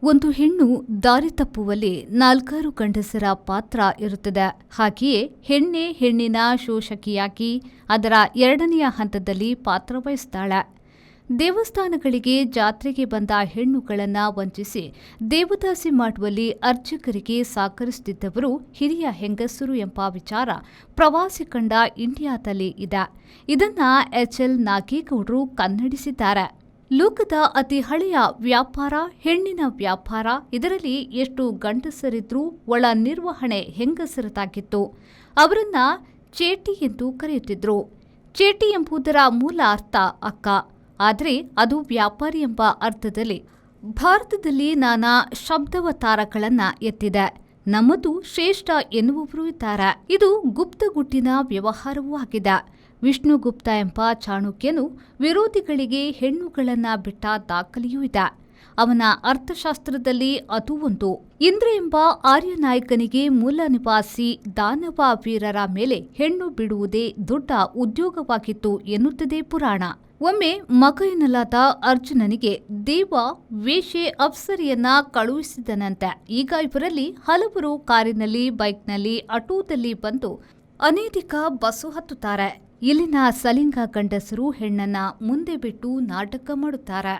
ಒಂದು ಹೆಣ್ಣು ದಾರಿ ತಪ್ಪುವಲ್ಲಿ ನಾಲ್ಕಾರು ಗಂಡಸರ ಪಾತ್ರ ಇರುತ್ತದೆ. ಹಾಗೆಯೇ ಹೆಣ್ಣೆ ಹೆಣ್ಣಿನ ಶೋಷಕಿಯಾಗಿ ಅದರ ಎರಡನೆಯ ಹಂತದಲ್ಲಿ ಪಾತ್ರ ವಹಿಸ್ತಾಳೆ. ದೇವಸ್ಥಾನಗಳಿಗೆ ಜಾತ್ರೆಗೆ ಬಂದ ಹೆಣ್ಣುಗಳನ್ನು ವಂಚಿಸಿ ದೇವದಾಸಿ ಮಾಡುವಲ್ಲಿ ಅರ್ಚಕರಿಗೆ ಸಹಕರಿಸುತ್ತಿದ್ದವರು ಹಿರಿಯ ಹೆಂಗಸರು ಎಂಬ ವಿಚಾರ ಪ್ರವಾಸಿ ಕಂಡ ಇಂಡಿಯಾದಲ್ಲಿ ಇದೆ. ಇದನ್ನ ಎಚ್.ಎಲ್. ನಾಗೇಗೌಡರು ಕನ್ನಡಿಸಿದ್ದಾರೆ. ಲೋಕದ ಅತಿ ಹಳೆಯ ವ್ಯಾಪಾರ ಹೆಣ್ಣಿನ ವ್ಯಾಪಾರ. ಇದರಲ್ಲಿ ಎಷ್ಟು ಗಂಡಸರಿದ್ರೂ ಒಳ ನಿರ್ವಹಣೆ ಹೆಂಗಸರದಾಗಿತ್ತು. ಅವರನ್ನ ಚೇಟಿ ಎಂದು ಕರೆಯುತ್ತಿದ್ರು. ಚೇಟಿ ಎಂಬುದರ ಮೂಲ ಅರ್ಥ ಅಕ್ಕ. ಆದರೆ ಅದು ವ್ಯಾಪಾರಿ ಎಂಬ ಅರ್ಥದಲ್ಲಿ ಭಾರತದಲ್ಲಿ ನಾನಾ ಶಬ್ದಾವತಾರಗಳನ್ನು ಎತ್ತಿದೆ. ನಮ್ಮದು ಶ್ರೇಷ್ಠ ಎನ್ನುವವರು ಇದ್ದಾರೆ. ಇದು ಗುಪ್ತಗುಟ್ಟಿನ ವ್ಯವಹಾರವೂ ಆಗಿದೆ. ವಿಷ್ಣುಗುಪ್ತ ಎಂಬ ಚಾಣಕ್ಯನು ವಿರೋಧಿಗಳಿಗೆ ಹೆಣ್ಣುಗಳನ್ನು ಬಿಟ್ಟ ದಾಖಲೆಯೂ ಇದೆ. ಅವನ ಅರ್ಥಶಾಸ್ತ್ರದಲ್ಲಿ ಅದು ಒಂದು. ಇಂದ್ರ ಎಂಬ ಆರ್ಯ ನಾಯಕನಿಗೆ ಮೂಲ ನಿವಾಸಿ ದಾನವ ವೀರರ ಮೇಲೆ ಹೆಣ್ಣು ಬಿಡುವುದೇ ದೊಡ್ಡ ಉದ್ಯೋಗವಾಗಿತ್ತು ಎನ್ನುತ್ತದೆ ಪುರಾಣ. ಒಮ್ಮೆ ಮಗ ಎನ್ನಲಾದ ಅರ್ಜುನನಿಗೆ ದೇವ ವೇಷೆ ಅಪ್ಸರಿಯನ್ನ ಕಳುಹಿಸಿದನಂತೆ. ಈಗ ಇವರಲ್ಲಿ ಹಲವರು ಕಾರಿನಲ್ಲಿ, ಬೈಕ್ನಲ್ಲಿ, ಆಟೋದಲ್ಲಿ ಬಂದು ಅನೇಕ ಬಸ್ಸು ಹತ್ತುತ್ತಾರೆ. ಇಲ್ಲಿನ ಸಲಿಂಗ ಗಂಡಸರು ಹೆಣ್ಣನ್ನ ಮುಂದೆ ಬಿಟ್ಟು ನಾಟಕ ಮಾಡುತ್ತಾರೆ.